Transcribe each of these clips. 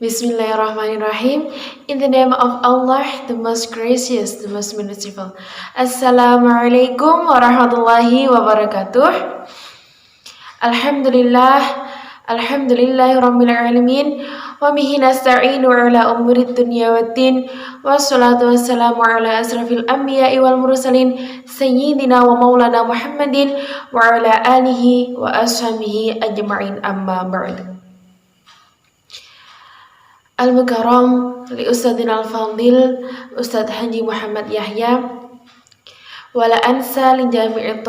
Bismillahirrahmanirrahim. In the name of Allah, the most gracious, the most merciful. Assalamualaikum warahmatullahi wabarakatuh. Alhamdulillah, alhamdulillahi rabbil alamin. Wa bihi nasta'inu ala umuri dunya waddin. Wassalatu wassalamu ala asrafil anbiya'i wal mursalin sayyidina wa maulana Muhammadin wa ala alihi wa ashabihi ajma'in, amma ba'du. Al-Mukarram li Ustadzina Al-Fadil Ustadz Haji Muhammad Yahya wala ansa li jami'it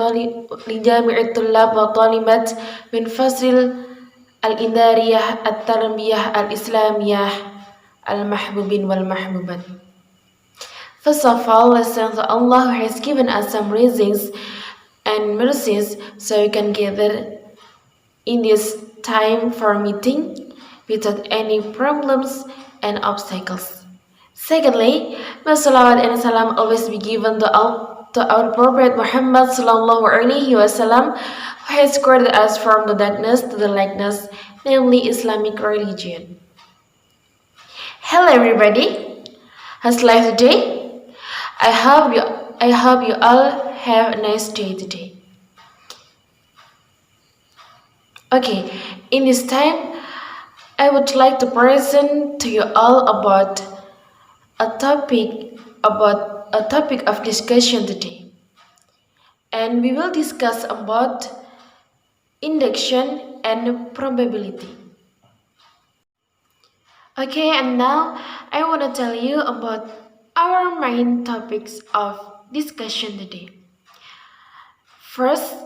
tullab wa talibat min fasil al-idariyah at-tarbiyah al-islamiyah al-mahbubin wal mahbubat. First of all, let's thank Allah who has given us some reasons and mercies so we can gather in this time for meeting without any problems and obstacles. Secondly, may salawat and salam always be given to our Prophet Muhammad sallallahu alaihi wasallam, who has guarded us from the darkness to the lightness, namely Islamic religion. Hello everybody, how's life today? I hope you all have a nice day today. Okay, in this time I would like to present to you all about a topic of discussion today. And we will discuss about induction and probability. Okay, and now I want to tell you about our main topics of discussion today. First,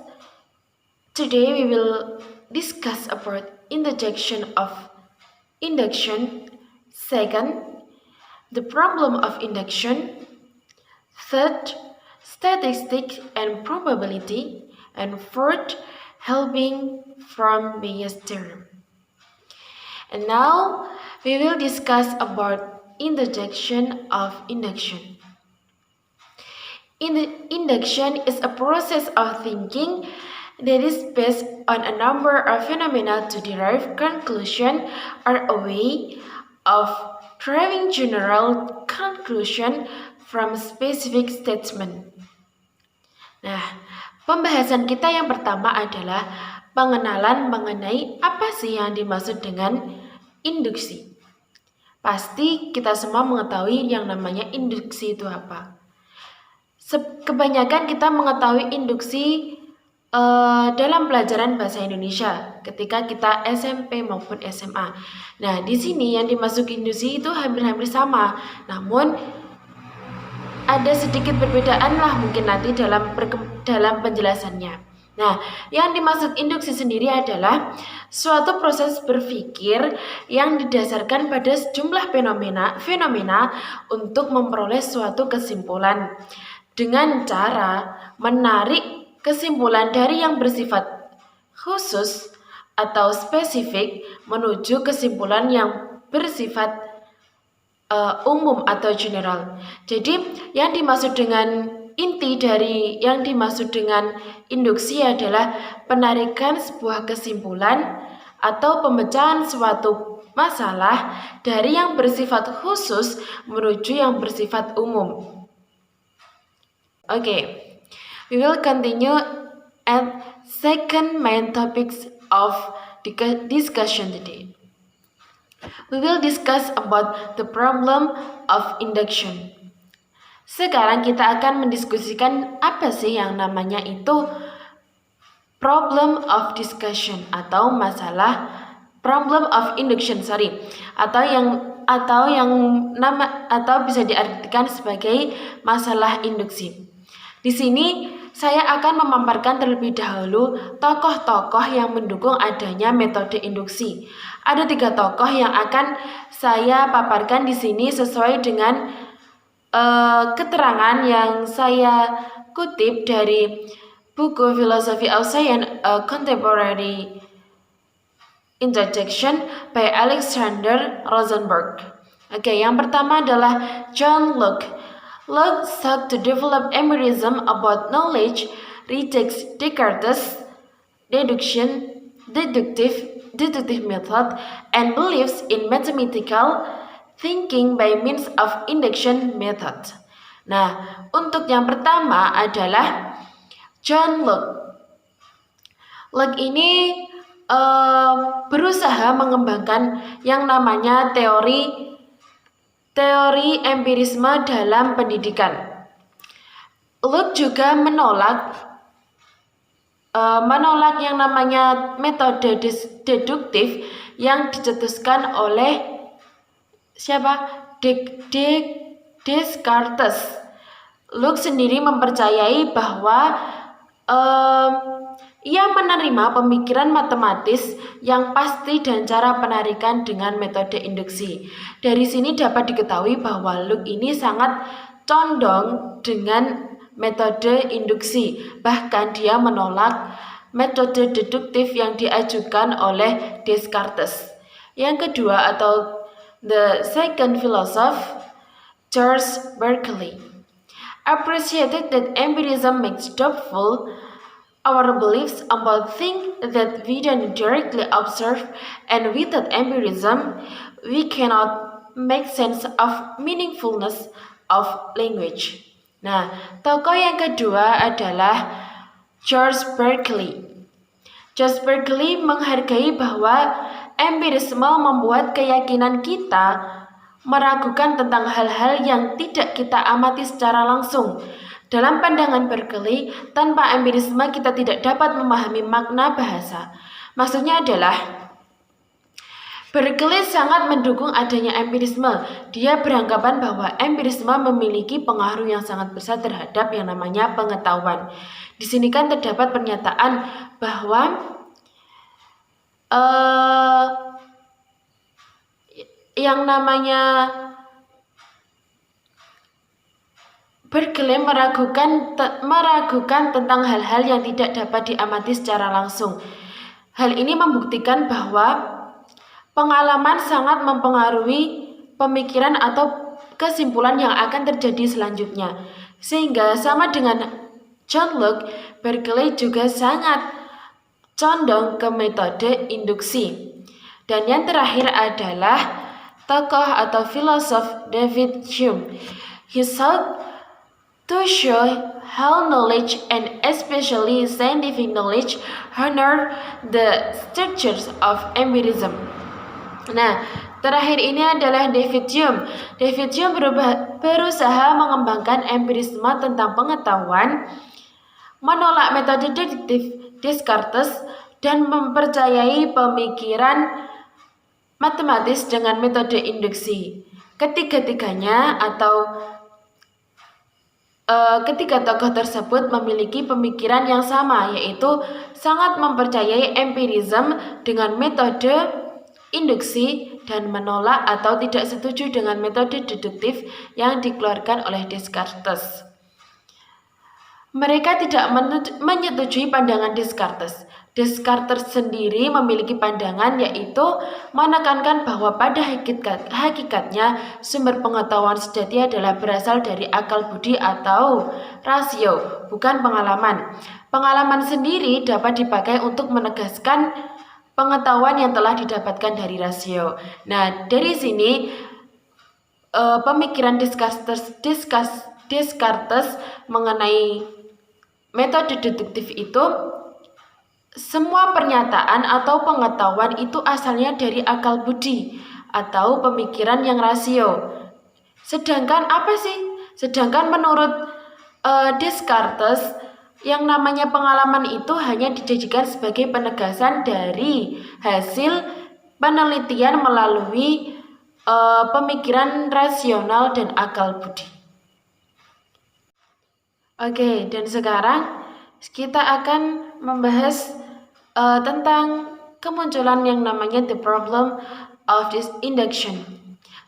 today we will discuss about interjection of induction. Second, the problem of induction. Third, statistics and probability. And fourth, helping from Bayes' theorem. And now we will discuss about interjection of induction. Induction is a process of thinking that is based on a number of phenomena to derive conclusion or a way of drawing general conclusion from specific statement. Nah, pembahasan kita yang pertama adalah pengenalan mengenai apa sih yang dimaksud dengan induksi. Pasti kita semua mengetahui yang namanya induksi itu apa. Kebanyakan kita mengetahui induksi dalam pelajaran bahasa Indonesia ketika kita SMP maupun SMA. Nah, di sini yang dimaksud induksi itu hampir-hampir sama. Namun ada sedikit perbedaan lah mungkin nanti dalam penjelasannya. Nah, yang dimaksud induksi sendiri adalah suatu proses berpikir yang didasarkan pada sejumlah fenomena untuk memperoleh suatu kesimpulan dengan cara menarik kesimpulan dari yang bersifat khusus atau spesifik menuju kesimpulan yang bersifat umum atau general. Jadi yang dimaksud dengan inti dari yang dimaksud dengan induksi adalah penarikan sebuah kesimpulan atau pemecahan suatu masalah dari yang bersifat khusus menuju yang bersifat umum. Okay. We will continue at second main topics of discussion today. We will discuss about the problem of induction. Sekarang kita akan mendiskusikan apa sih yang namanya itu problem of discussion atau masalah problem of induction, atau bisa diartikan sebagai masalah induksi. Di sini saya akan memaparkan terlebih dahulu tokoh-tokoh yang mendukung adanya metode induksi. Ada 3 tokoh yang akan saya paparkan di sini sesuai dengan keterangan yang saya kutip dari buku Philosophy of Science, Contemporary Interjection by Alexander Rosenberg. Oke, yang pertama adalah John Locke. Locke sought to develop empirism about knowledge, rejects Descartes' deductive deductive method and believes in mathematical thinking by means of induction method. Nah, untuk yang pertama adalah John Locke. Locke ini berusaha mengembangkan yang namanya teori empirisme dalam pendidikan. Locke juga menolak yang namanya metode deduktif yang dicetuskan oleh siapa? Descartes. Locke sendiri mempercayai bahwa ia menerima pemikiran matematis yang pasti dan cara penarikan dengan metode induksi. Dari sini dapat diketahui bahwa Locke ini sangat condong dengan metode induksi. Bahkan dia menolak metode deduktif yang diajukan oleh Descartes. Yang kedua atau the second philosopher, Charles Berkeley, appreciated that empirism makes doubtful our beliefs about things that we don't directly observe, and without empirism, we cannot make sense of meaningfulness of language. Nah, tokoh yang kedua adalah Charles Berkeley. Charles Berkeley menghargai bahwa empirisme membuat keyakinan kita meragukan tentang hal-hal yang tidak kita amati secara langsung. Dalam pandangan Berkeley, tanpa empirisme kita tidak dapat memahami makna bahasa. Maksudnya adalah Berkeley sangat mendukung adanya empirisme. Dia beranggapan bahwa empirisme memiliki pengaruh yang sangat besar terhadap yang namanya pengetahuan. Di sini kan terdapat pernyataan bahwa yang namanya Berkeley meragukan tentang hal-hal yang tidak dapat diamati secara langsung. Hal ini membuktikan bahwa pengalaman sangat mempengaruhi pemikiran atau kesimpulan yang akan terjadi selanjutnya. Sehingga sama dengan John Locke, Berkeley juga sangat condong ke metode induksi. Dan yang terakhir adalah tokoh atau filosof David Hume. He sought to show how knowledge and especially scientific knowledge honor the structures of empirism. Nah, terakhir ini adalah David Hume. David Hume berusaha mengembangkan empirisme tentang pengetahuan, menolak metode deduktif Descartes, dan mempercayai pemikiran matematis dengan metode induksi. Ketiga tokoh tersebut memiliki pemikiran yang sama, yaitu sangat mempercayai empirisme dengan metode induksi dan menolak atau tidak setuju dengan metode deduktif yang dikeluarkan oleh Descartes. Mereka tidak menyetujui pandangan Descartes. Descartes sendiri memiliki pandangan yaitu menekankan bahwa pada hakikatnya sumber pengetahuan sejati adalah berasal dari akal budi atau rasio, bukan pengalaman. Pengalaman sendiri dapat dipakai untuk menegaskan pengetahuan yang telah didapatkan dari rasio. Nah, dari sini pemikiran Descartes mengenai metode deduktif itu, semua pernyataan atau pengetahuan itu asalnya dari akal budi atau pemikiran yang rasio. Sedangkan menurut Descartes, yang namanya pengalaman itu hanya dijadikan sebagai penegasan dari hasil penelitian melalui pemikiran rasional dan akal budi. Oke, dan sekarang kita akan membahas tentang kemunculan yang namanya the problem of this induction.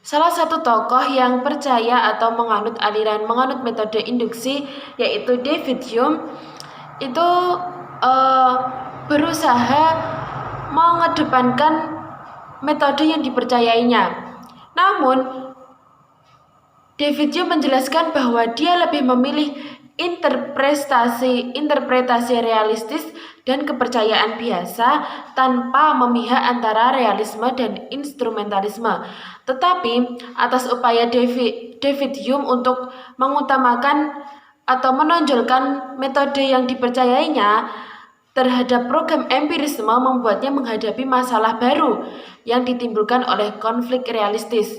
Salah satu tokoh yang percaya atau menganut metode induksi yaitu David Hume itu berusaha mengedepankan metode yang dipercayainya. Namun David Hume menjelaskan bahwa dia lebih memilih interpretasi realistis dan kepercayaan biasa tanpa memihak antara realisme dan instrumentalisme. Tetapi atas upaya David Hume untuk mengutamakan atau menonjolkan metode yang dipercayainya terhadap program empirisme membuatnya menghadapi masalah baru yang ditimbulkan oleh konflik realistis.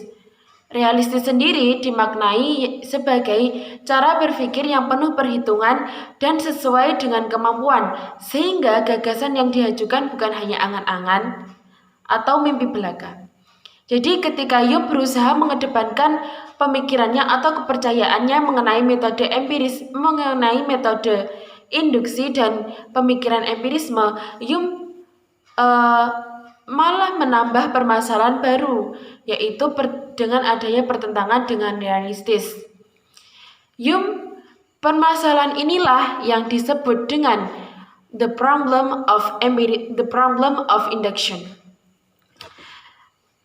Realistis sendiri dimaknai sebagai cara berpikir yang penuh perhitungan dan sesuai dengan kemampuan, sehingga gagasan yang diajukan bukan hanya angan-angan atau mimpi belaka. Jadi ketika Hume berusaha mengedepankan pemikirannya atau kepercayaannya mengenai metode empiris, mengenai metode induksi dan pemikiran empirisme, Hume malah menambah permasalahan baru, yaitu dengan adanya pertentangan dengan realistis. Permasalahan inilah yang disebut dengan the problem of induction.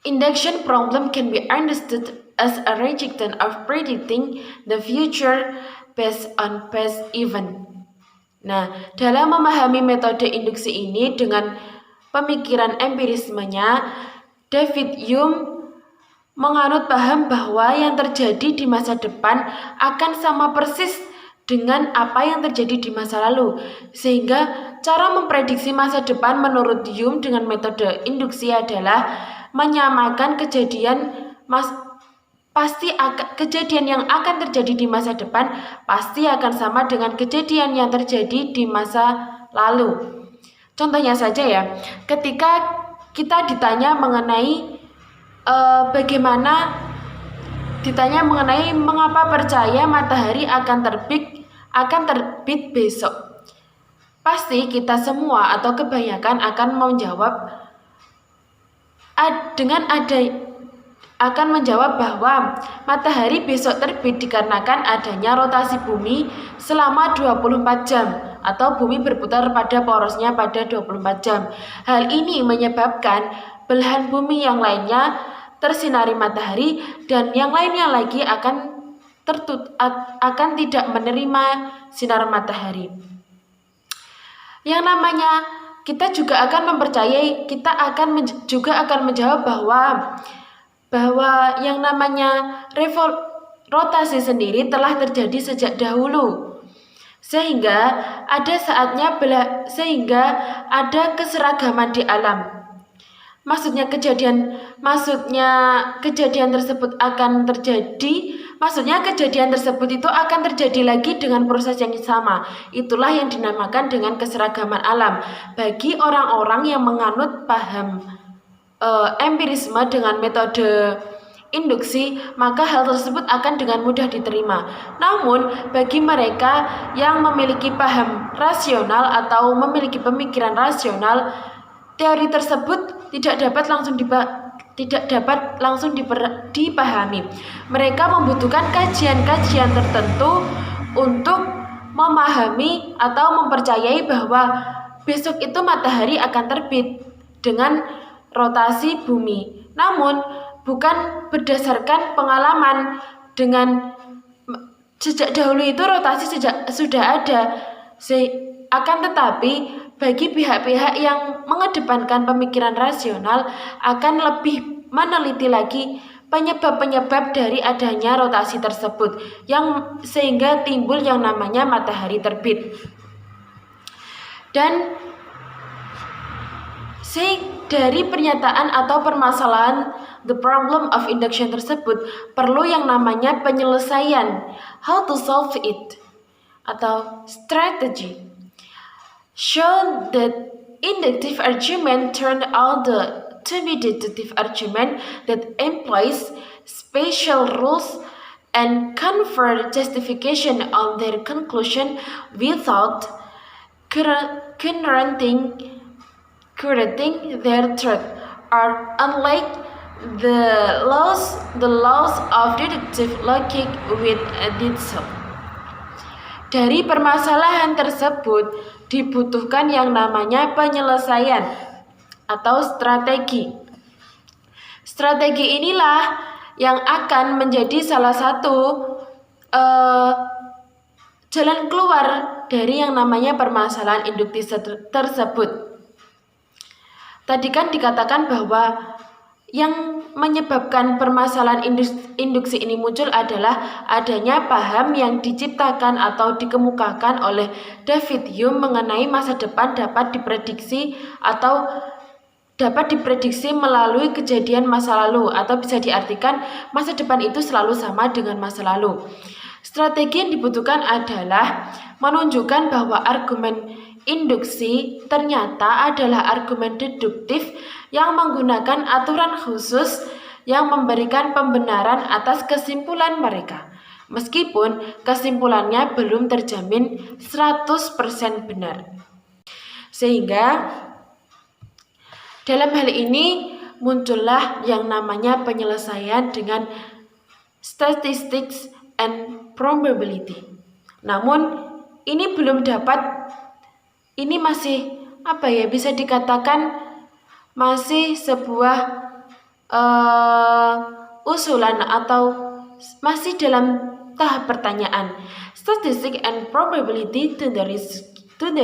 Induction problem can be understood as a rejection of predicting the future based on past event. Nah, dalam memahami metode induksi ini dengan pemikiran empirismenya, David Hume menganut paham bahwa yang terjadi di masa depan akan sama persis dengan apa yang terjadi di masa lalu, sehingga cara memprediksi masa depan menurut Hume dengan metode induksi adalah menyamakan kejadian yang akan terjadi di masa depan pasti akan sama dengan kejadian yang terjadi di masa lalu. Contohnya saja ya, ketika kita ditanya mengenai mengapa percaya matahari akan terbit besok. Pasti kita semua atau kebanyakan akan menjawab bahwa matahari besok terbit dikarenakan adanya rotasi bumi selama 24 jam atau bumi berputar pada porosnya pada 24 jam. Hal ini menyebabkan belahan bumi yang lainnya tersinari matahari dan yang lainnya lagi akan tidak menerima sinar matahari. Yang namanya kita juga akan menjawab bahwa yang namanya rotasi sendiri telah terjadi sejak dahulu, sehingga ada keseragaman di alam. Maksudnya kejadian tersebut itu akan terjadi lagi dengan proses yang sama. Itulah yang dinamakan dengan keseragaman alam. Bagi orang-orang yang menganut paham empirisme dengan metode induksi, maka hal tersebut akan dengan mudah diterima. Namun, bagi mereka yang memiliki paham rasional atau memiliki pemikiran rasional, teori tersebut tidak dapat langsung dipahami. Mereka membutuhkan kajian-kajian tertentu untuk memahami atau mempercayai bahwa besok itu matahari akan terbit dengan rotasi bumi. Namun bukan berdasarkan pengalaman dengan sejak dahulu itu rotasi sudah ada. Akan tetapi bagi pihak-pihak yang mengedepankan pemikiran rasional akan lebih meneliti lagi penyebab-penyebab dari adanya rotasi tersebut sehingga timbul yang namanya matahari terbit. Dan dari pernyataan atau permasalahan the problem of induction tersebut perlu yang namanya penyelesaian, how to solve it, atau strategy. Show that inductive argument turned out to be deductive argument that employs special rules and confer justification on their conclusion without correcting their truth, are unlike the laws of deductive logic with itself. Dari permasalahan tersebut dibutuhkan yang namanya penyelesaian atau strategi. Strategi inilah yang akan menjadi salah satu jalan keluar dari yang namanya permasalahan induktif tersebut. Tadi kan dikatakan bahwa yang menyebabkan permasalahan induksi ini muncul adalah adanya paham yang diciptakan atau dikemukakan oleh David Hume mengenai masa depan dapat diprediksi melalui kejadian masa lalu, atau bisa diartikan masa depan itu selalu sama dengan masa lalu. Strategi yang dibutuhkan adalah menunjukkan bahwa argumen induksi ternyata adalah argumen deduktif yang menggunakan aturan khusus yang memberikan pembenaran atas kesimpulan mereka, meskipun kesimpulannya belum terjamin 100% benar. Sehingga dalam hal ini muncullah yang namanya penyelesaian dengan statistics and probability. Namun ini masih bisa dikatakan masih sebuah usulan atau masih dalam tahap pertanyaan. Statistics and probability to the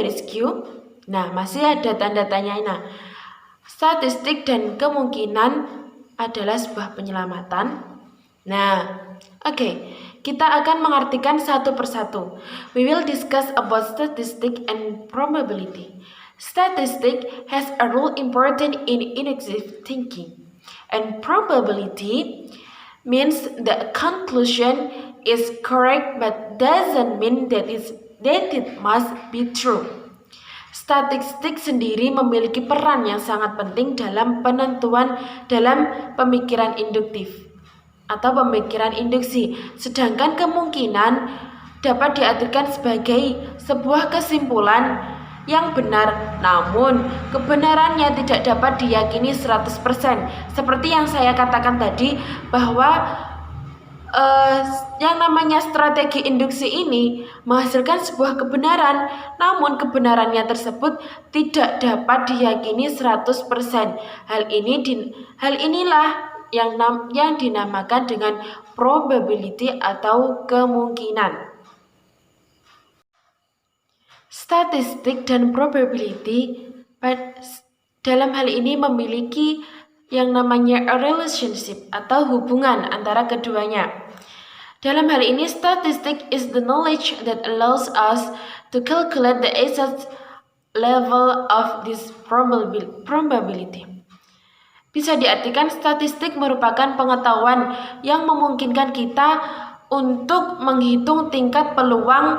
rescue. Nah, masih ada tanda tanya. Nah, statistik dan kemungkinan adalah sebuah penyelamatan. Nah, oke. Kita akan mengartikan satu persatu. We will discuss about statistics and probability. Statistics has a role important in inductive thinking, and probability means the conclusion is correct but doesn't mean that it must be true. Statistik sendiri memiliki peran yang sangat penting dalam pemikiran induktif atau pemikiran induksi, sedangkan kemungkinan dapat diartikan sebagai sebuah kesimpulan yang benar, namun kebenarannya tidak dapat diyakini 100%. Seperti yang saya katakan tadi, bahwa yang namanya strategi induksi ini menghasilkan sebuah kebenaran, namun kebenarannya tersebut tidak dapat diyakini 100%. Hal inilah yang dinamakan dengan probability atau kemungkinan. Statistik dan probability dalam hal ini memiliki yang namanya a relationship atau hubungan antara keduanya. Dalam hal ini, statistic is the knowledge that allows us to calculate the exact level of this probability. Bisa diartikan statistik merupakan pengetahuan yang memungkinkan kita untuk menghitung tingkat peluang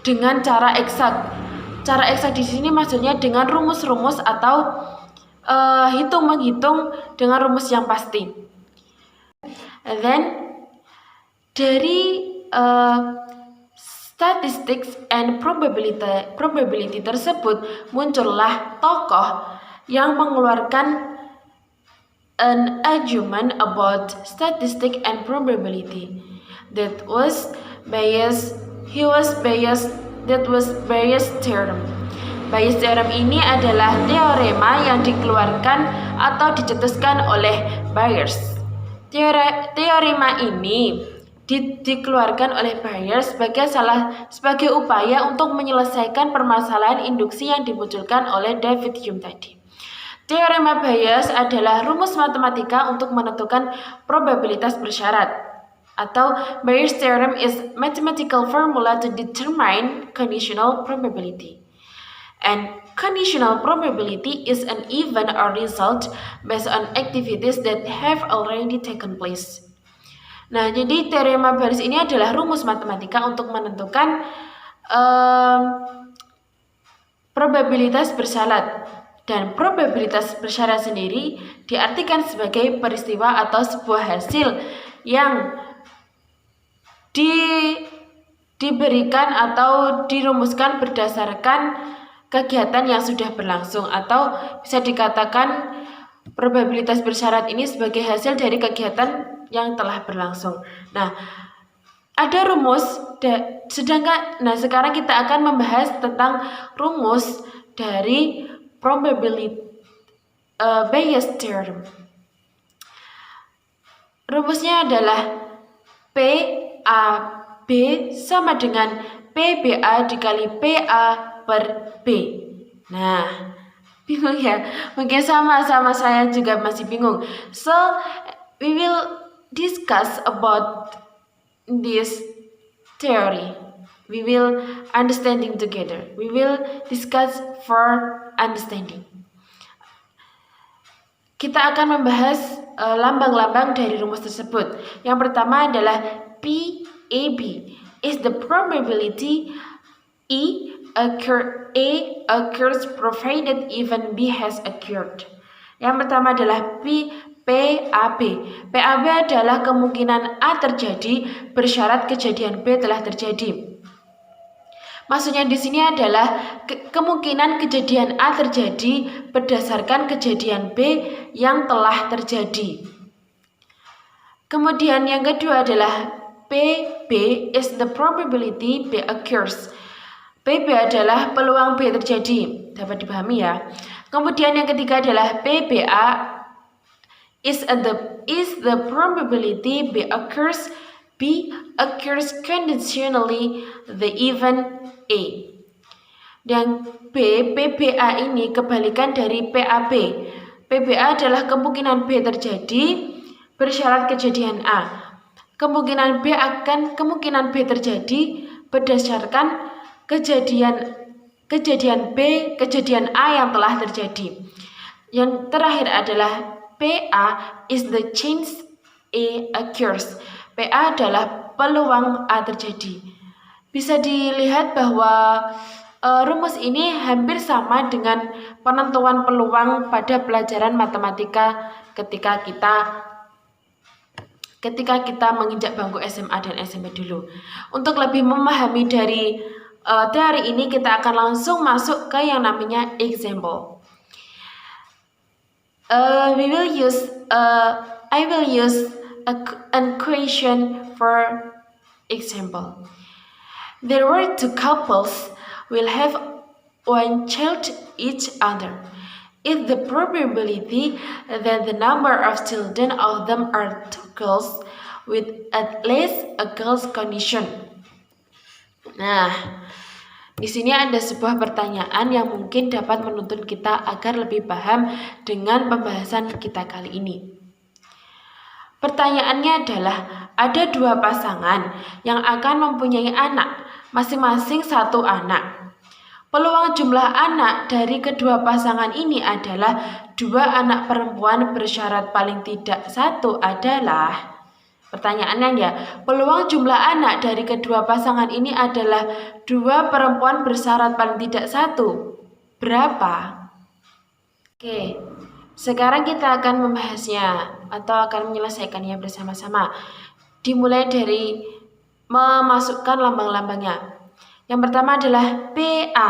dengan cara eksak. Cara eksak di sini maksudnya dengan rumus-rumus atau menghitung dengan rumus yang pasti. And then dari statistics and probability tersebut muncullah tokoh yang mengeluarkan an argument about statistics and probability that was Bayes' theorem. Bayes' theorem ini adalah teorema yang dikeluarkan atau dicetuskan oleh Bayes. Teorema ini dikeluarkan oleh Bayes sebagai upaya untuk menyelesaikan permasalahan induksi yang dimunculkan oleh David Hume tadi. Teorema Bayes adalah rumus matematika untuk menentukan probabilitas bersyarat, atau Bayes' theorem is mathematical formula to determine conditional probability. And conditional probability is an event or result based on activities that have already taken place. Nah, jadi teorema Bayes ini adalah rumus matematika untuk menentukan probabilitas bersyarat. Dan probabilitas bersyarat sendiri diartikan sebagai peristiwa atau sebuah hasil yang diberikan atau dirumuskan berdasarkan kegiatan yang sudah berlangsung, atau bisa dikatakan probabilitas bersyarat ini sebagai hasil dari kegiatan yang telah berlangsung. Nah, ada rumus sekarang kita akan membahas tentang rumus dari probability Bayes' theorem. Rumusnya adalah PAB sama dengan PBA dikali PA per B. Nah, bingung ya? Mungkin sama saya juga masih bingung. So, we will discuss about this theory. We will understanding together. We will discuss for understanding. Kita akan membahas lambang-lambang dari rumus tersebut. Yang pertama adalah PAB is the probability A occurs provided even B has occurred. Yang pertama adalah PAB. PAB adalah kemungkinan A terjadi bersyarat kejadian B telah terjadi. Maksudnya di sini adalah kemungkinan kejadian A terjadi berdasarkan kejadian B yang telah terjadi. Kemudian yang kedua adalah PB is the probability B occurs. PB adalah peluang B terjadi. Dapat dipahami ya. Kemudian yang ketiga adalah PBA is the probability B occurs conditionally the event A. Dan PBA ini kebalikan dari PAB. PBA adalah kemungkinan B terjadi bersyarat kejadian A. Kemungkinan B terjadi berdasarkan kejadian A yang telah terjadi. Yang terakhir adalah PA is the chance A occurs. PA adalah peluang A terjadi. Bisa dilihat bahwa rumus ini hampir sama dengan penentuan peluang pada pelajaran matematika ketika kita menginjak bangku SMA dan SMP dulu. Untuk lebih memahami dari teori ini, kita akan langsung masuk ke yang namanya example. I will use a question for example. There were two couples will have one child each other. If the probability that the number of children of them are two girls with at least a girl's condition. Nah, di sini ada sebuah pertanyaan yang mungkin dapat menuntun kita agar lebih paham dengan pembahasan kita kali ini. Pertanyaannya adalah, ada dua pasangan yang akan mempunyai anak, masing-masing satu anak. Peluang jumlah anak dari kedua pasangan ini adalah dua anak perempuan bersyarat paling tidak satu adalah. Pertanyaannya ya, peluang jumlah anak dari kedua pasangan ini adalah dua perempuan bersyarat paling tidak satu. Berapa? Oke, sekarang kita akan membahasnya atau akan menyelesaikannya bersama-sama. Dimulai dari memasukkan lambang-lambangnya. Yang pertama adalah PA.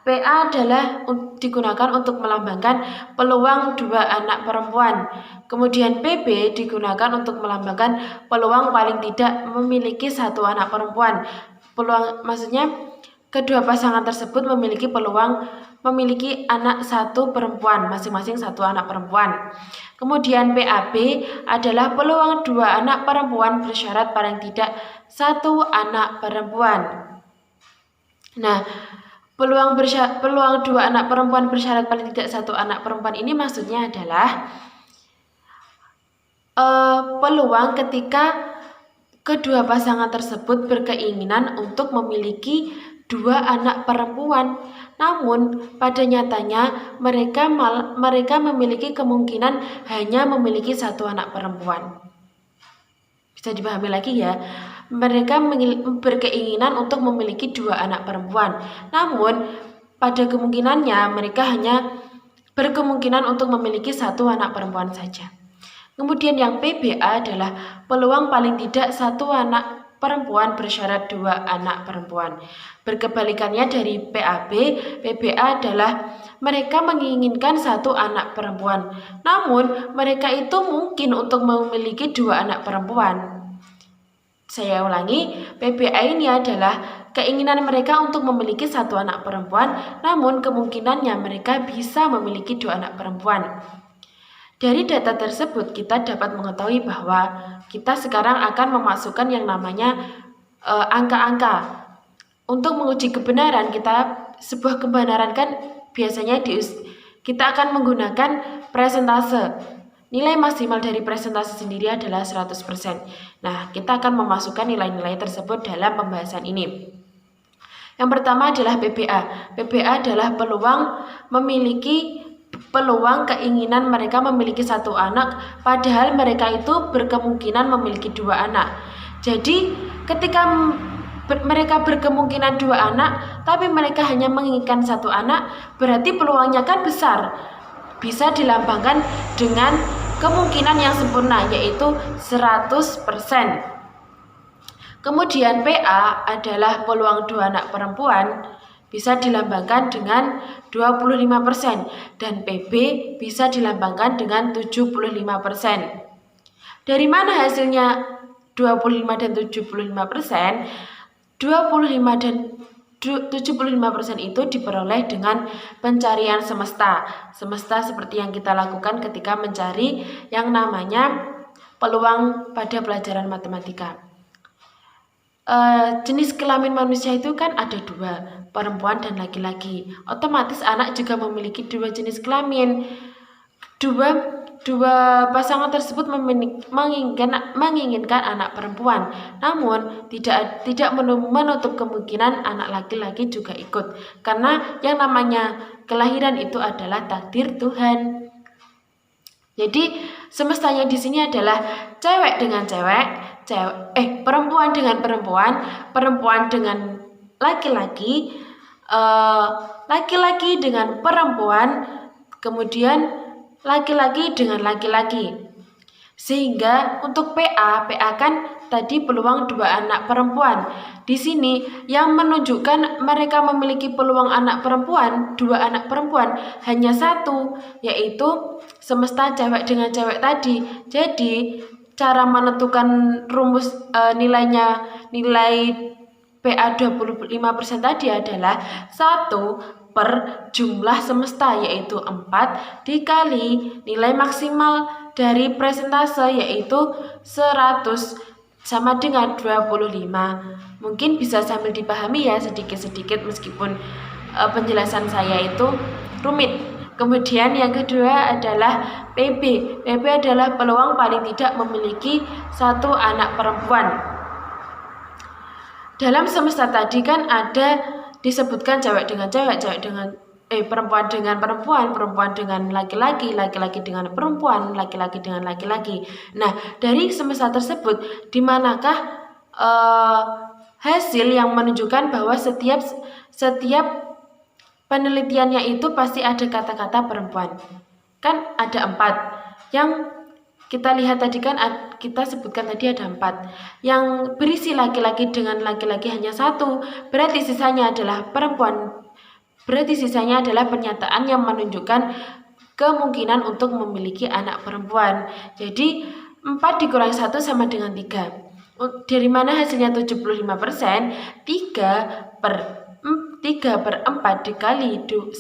PA adalah digunakan untuk melambangkan peluang dua anak perempuan. Kemudian PB digunakan untuk melambangkan peluang paling tidak memiliki satu anak perempuan. Peluang maksudnya kedua pasangan tersebut memiliki peluang memiliki anak satu perempuan, masing-masing satu anak perempuan. Kemudian PAB adalah peluang dua anak perempuan bersyarat paling tidak satu anak perempuan. Nah, peluang dua anak perempuan bersyarat paling tidak satu anak perempuan ini maksudnya adalah peluang ketika kedua pasangan tersebut berkeinginan untuk memiliki dua anak perempuan, namun pada nyatanya mereka memiliki kemungkinan hanya memiliki satu anak perempuan. Bisa dipahami lagi ya, mereka berkeinginan untuk memiliki dua anak perempuan, namun pada kemungkinannya mereka hanya berkemungkinan untuk memiliki satu anak perempuan saja. Kemudian yang PBA adalah peluang paling tidak satu anak perempuan bersyarat dua anak perempuan. Berkebalikannya dari PAB, PBA adalah mereka menginginkan satu anak perempuan, namun mereka itu mungkin untuk memiliki dua anak perempuan. Saya ulangi, PBA ini adalah keinginan mereka untuk memiliki satu anak perempuan, namun kemungkinannya mereka bisa memiliki dua anak perempuan. Dari data tersebut kita dapat mengetahui bahwa kita sekarang akan memasukkan yang namanya angka-angka. untuk menguji kebenaran sebuah kebenaran kan biasanya kita akan menggunakan presentase. Nilai maksimal dari presentase sendiri adalah 100%. Nah, kita akan memasukkan nilai-nilai tersebut dalam pembahasan ini. Yang pertama adalah PBA. PBA adalah keinginan mereka memiliki satu anak, padahal mereka itu berkemungkinan memiliki 2 anak. Jadi, ketika mereka berkemungkinan 2 anak, tapi mereka hanya menginginkan 1 anak, berarti peluangnya kan besar. Bisa dilambangkan dengan kemungkinan yang sempurna, yaitu 100%. Kemudian PA adalah peluang 2 anak perempuan, bisa dilambangkan dengan 25%, dan PB bisa dilambangkan dengan 75%. Dari mana hasilnya 25 dan 75%? 25 dan 75% itu diperoleh dengan pencarian semesta. Semesta seperti yang kita lakukan ketika mencari yang namanya peluang pada pelajaran matematika. Jenis kelamin manusia itu kan ada 2, perempuan dan laki-laki. Otomatis anak juga memiliki 2 jenis kelamin. Dua pasangan tersebut menginginkan anak perempuan, namun tidak menutup kemungkinan anak laki-laki juga ikut, karena yang namanya kelahiran itu adalah takdir Tuhan. Jadi semestanya di sini adalah cewek dengan cewek, perempuan dengan perempuan, perempuan dengan laki-laki, laki-laki dengan perempuan, kemudian laki-laki dengan laki-laki. Sehingga untuk PA kan tadi peluang 2 anak perempuan. Di sini yang menunjukkan mereka memiliki peluang 2 anak perempuan hanya 1, yaitu semesta cewek dengan cewek tadi. Jadi cara menentukan rumus nilai PA 25% tadi adalah 1 per jumlah semesta, yaitu 4 dikali nilai maksimal dari presentase, yaitu 100 sama dengan 25. Mungkin bisa sambil dipahami ya sedikit-sedikit meskipun penjelasan saya itu rumit. Kemudian yang kedua adalah PB. PB adalah peluang paling tidak memiliki 1 anak perempuan. Dalam semesta tadi kan ada disebutkan cewek dengan cewek, perempuan dengan perempuan, perempuan dengan laki-laki, laki-laki dengan perempuan, laki-laki dengan laki-laki. Nah, dari semesta tersebut, di manakah hasil yang menunjukkan bahwa setiap penelitiannya itu pasti ada kata-kata perempuan? Kan ada 4. Yang kita lihat tadi kan kita sebutkan tadi ada 4. Yang berisi laki-laki dengan laki-laki hanya 1. Berarti sisanya adalah perempuan. Berarti sisanya adalah pernyataan yang menunjukkan kemungkinan untuk memiliki anak perempuan. Jadi 4 dikurangi 1 sama dengan 3. Dari mana hasilnya 75%? 3 per 4 dikali 100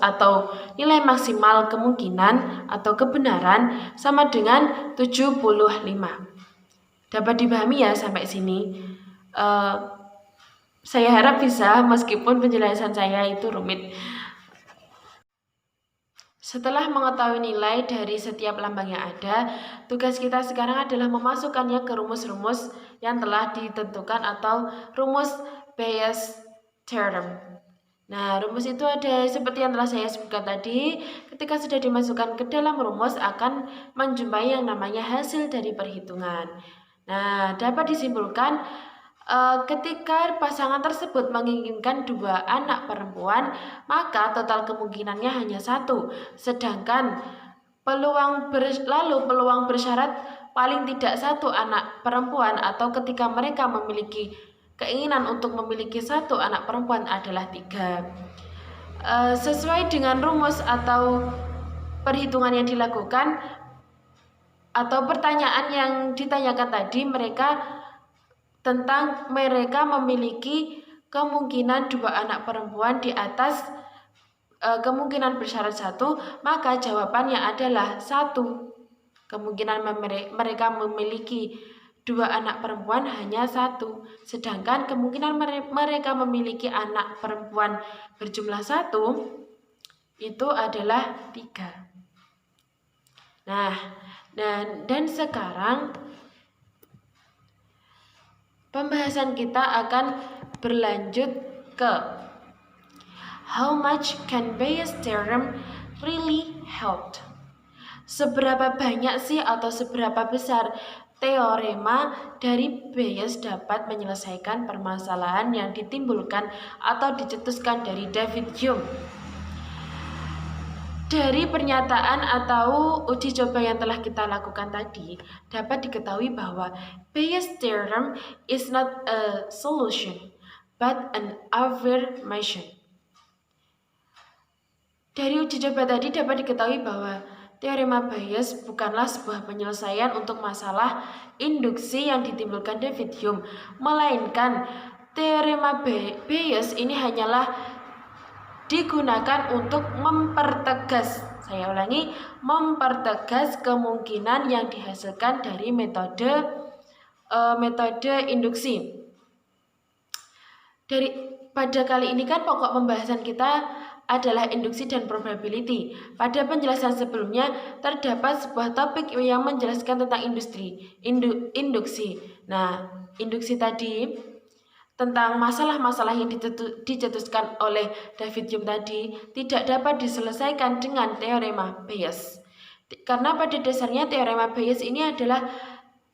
atau nilai maksimal kemungkinan atau kebenaran sama dengan 75. Dapat dipahami ya sampai sini? Saya harap bisa, meskipun penjelasan saya itu rumit. Setelah mengetahui nilai dari setiap lambang yang ada, tugas kita sekarang adalah memasukkannya ke rumus-rumus yang telah ditentukan atau rumus Bayes theorem. Nah, rumus itu ada seperti yang telah saya sebutkan tadi. Ketika sudah dimasukkan ke dalam rumus, akan menjumpai yang namanya hasil dari perhitungan. Nah, dapat disimpulkan ketika pasangan tersebut menginginkan 2 anak perempuan, maka total kemungkinannya hanya 1. Sedangkan peluang bersyarat paling tidak 1 anak perempuan, atau ketika mereka memiliki keinginan untuk memiliki 1 anak perempuan adalah 3. Sesuai dengan rumus atau perhitungan yang dilakukan atau pertanyaan yang ditanyakan tadi, mereka memiliki kemungkinan 2 anak perempuan di atas kemungkinan bersyarat 1, maka jawabannya adalah 1. Kemungkinan mereka memiliki dua anak perempuan hanya satu, sedangkan kemungkinan mereka memiliki anak perempuan berjumlah satu itu adalah 3. Nah, dan sekarang pembahasan kita akan berlanjut ke how much can Bayes' theorem really help? Seberapa banyak sih atau seberapa besar teorema dari Bayes dapat menyelesaikan permasalahan yang ditimbulkan atau dicetuskan dari David Hume? Dari pernyataan atau uji coba yang telah kita lakukan tadi, dapat diketahui bahwa Bayes' theorem is not a solution, but an affirmation. Dari uji coba tadi dapat diketahui bahwa teorema Bayes bukanlah sebuah penyelesaian untuk masalah induksi yang ditimbulkan David Hume, melainkan teorema Bayes ini hanyalah digunakan untuk mempertegas, saya ulangi, mempertegas kemungkinan yang dihasilkan dari metode induksi. Pada kali ini kan pokok pembahasan kita adalah induksi dan probability. Pada penjelasan sebelumnya terdapat sebuah topik yang menjelaskan tentang induksi. Nah, induksi tadi tentang masalah-masalah yang dicetuskan oleh David Hume tadi tidak dapat diselesaikan dengan teorema Bayes. Karena pada dasarnya teorema Bayes ini adalah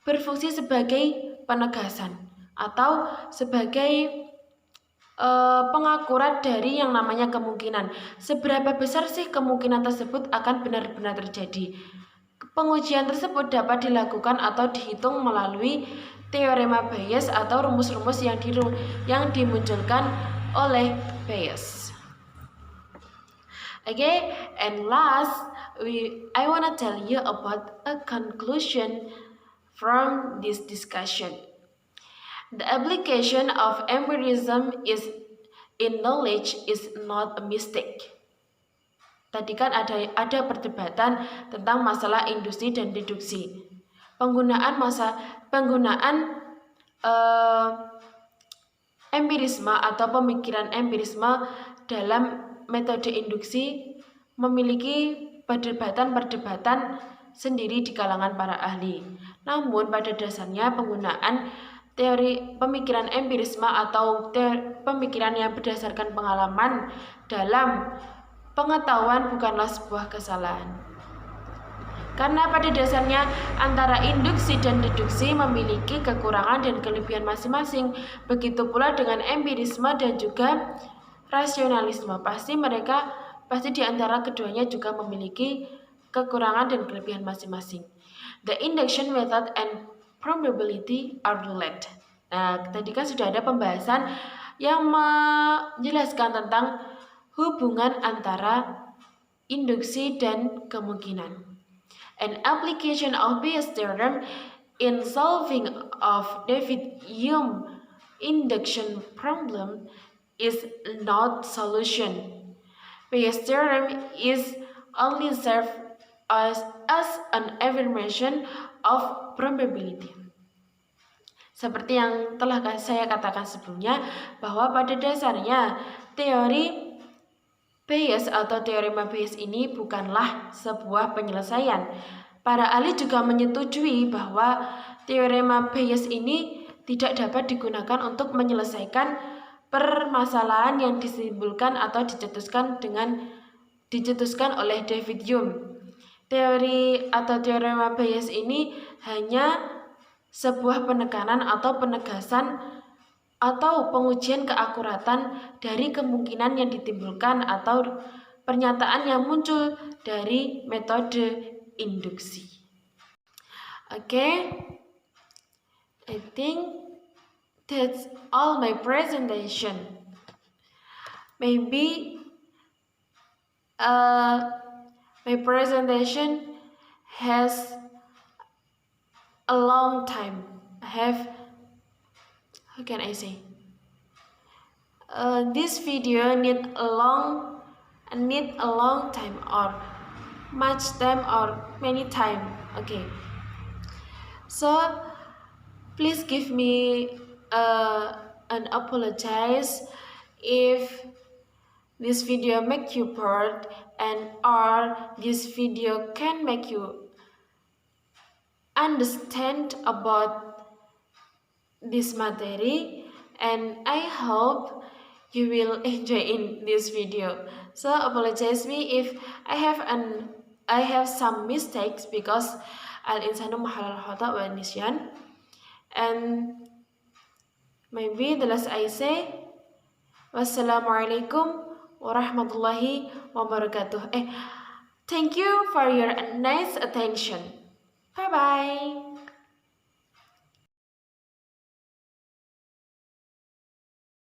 berfungsi sebagai penegasan atau sebagai pengakurat dari yang namanya kemungkinan. Seberapa besar sih kemungkinan tersebut akan benar-benar terjadi? Pengujian tersebut dapat dilakukan atau dihitung melalui teorema Bayes atau rumus-rumus yang dimunculkan oleh Bayes. Okay, and last, I wanna tell you about a conclusion from this discussion. The application of empirism in knowledge is not a mistake. Tadi kan ada perdebatan tentang masalah induksi dan deduksi. Penggunaan empirisme atau pemikiran empirisme dalam metode induksi memiliki perdebatan sendiri di kalangan para ahli. Namun pada dasarnya penggunaan teori pemikiran empirisme atau pemikiran yang berdasarkan pengalaman dalam pengetahuan bukanlah sebuah kesalahan. Karena pada dasarnya antara induksi dan deduksi memiliki kekurangan dan kelebihan masing-masing. Begitu pula dengan empirisme dan juga rasionalisme. Pasti di antara keduanya juga memiliki kekurangan dan kelebihan masing-masing. The induction method and probability are related. Nah, tadi kan sudah ada pembahasan yang menjelaskan tentang hubungan antara induksi dan kemungkinan. An application of Bayes' theorem in solving of David Hume induction problem is not solution. Bayes' theorem is only serve as an affirmation of probability. Seperti yang telah saya katakan sebelumnya, bahwa pada dasarnya teori Bayes atau teorema Bayes ini bukanlah sebuah penyelesaian. Para ahli juga menyetujui bahwa teorema Bayes ini tidak dapat digunakan untuk menyelesaikan permasalahan yang ditimbulkan atau dicetuskan oleh David Hume. Teori atau teorema Bayes ini hanya sebuah penekanan atau penegasan atau pengujian keakuratan dari kemungkinan yang ditimbulkan atau pernyataan yang muncul dari metode induksi. Okay, I think that's all my presentation. Maybe my presentation has a long time. How can I say? This video need a long time or much time or many time. Okay. So Please give me an apologize if this video make you bored and or this video can make you understand about this material, and I hope you will enjoy in this video. So apologize me if I have some mistakes because al insanu mahalal khata wa nisyan, and maybe the last I say wassalamualaikum warahmatullahi wabarakatuh. Thank you for your nice attention. Bye bye.